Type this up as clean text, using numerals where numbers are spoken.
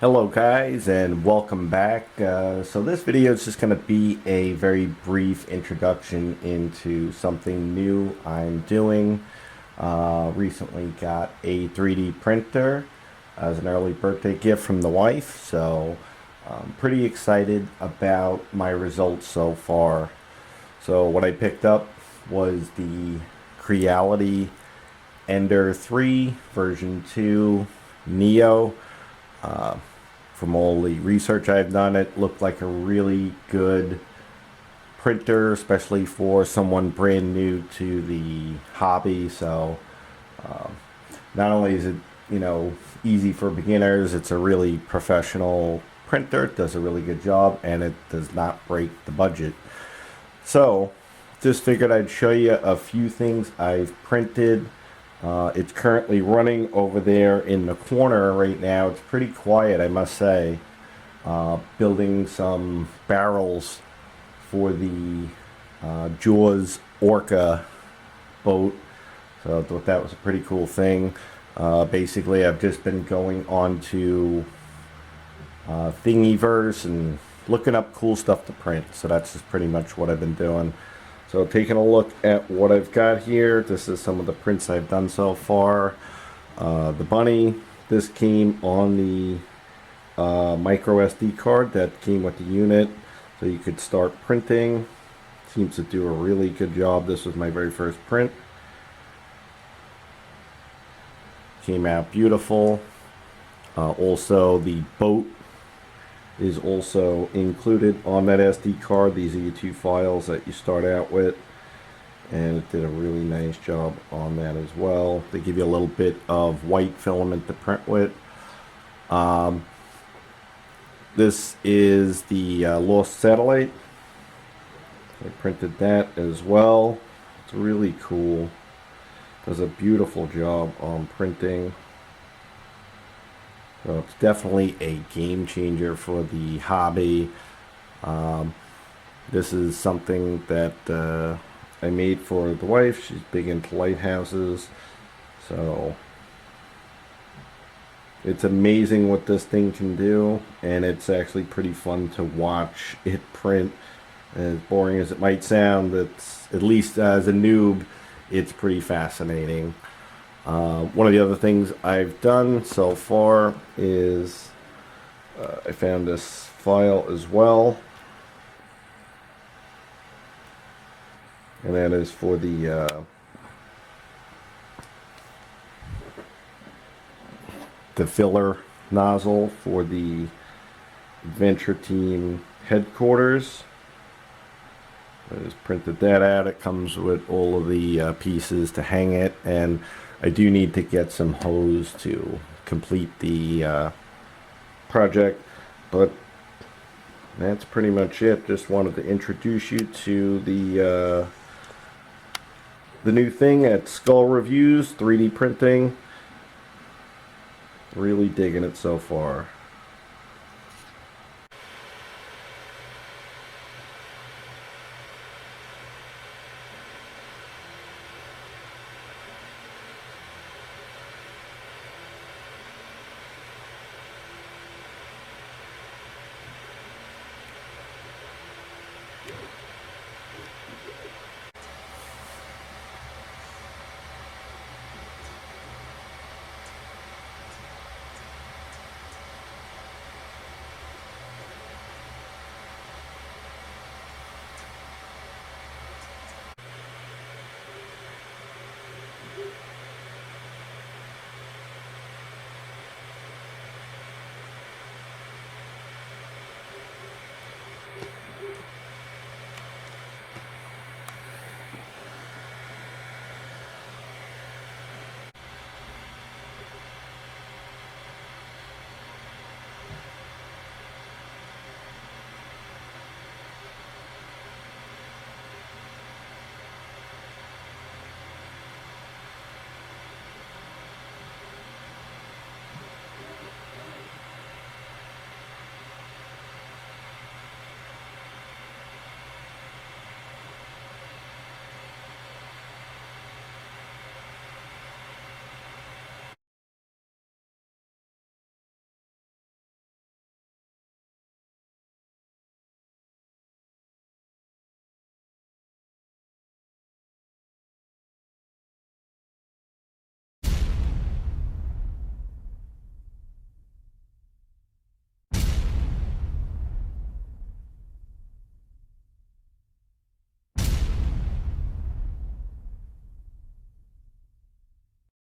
Hello guys, and welcome back. So this video is just going to be a very brief introduction into something new I'm doing. Recently got a 3D printer as an early birthday gift from the wife, so I'm pretty excited about my results so far. So what I picked up was the Creality Ender 3 version 2 Neo. From all the research I've done, it looked like a really good printer, especially for someone brand new to the hobby. So not only is it, easy for beginners, it's a really professional printer. It does a really good job, and it does not break the budget. So just figured I'd show you a few things I've printed. It's currently running over there in the corner right now. It's pretty quiet, I must say. Building some barrels for the Jaws Orca boat. So I thought that was a pretty cool thing. Basically, I've just been going on to Thingiverse and looking up cool stuff to print. So that's just pretty much what I've been doing. So taking a look at what I've got here, this is some of the prints I've done so far. The bunny, this came on the micro SD card that came with the unit, so you could start printing. Seems to do a really good job. This was my very first print. Came out beautiful. Also, the boat is also included on that SD card. These are your two files that you start out with, and it did a really nice job on that as well. They give you a little bit of white filament to print with. This is the Lost Satellite. I printed that as well. It's really cool. Does a beautiful job on printing. So it's definitely a game changer for the hobby. This is something that I made for the wife. She's big into lighthouses. So it's amazing what this thing can do, and it's actually pretty fun to watch it print. As boring as it might sound, it's, at least as a noob, it's pretty fascinating. One of the other things I've done so far is I found this file as well, and that is for the filler nozzle for the Adventure Team headquarters. I just printed that out. It comes with all of the pieces to hang it, and I do need to get some hose to complete the project, but that's pretty much it. Just wanted to introduce you to the new thing at Skull Reviews, 3D printing. Really digging it so far.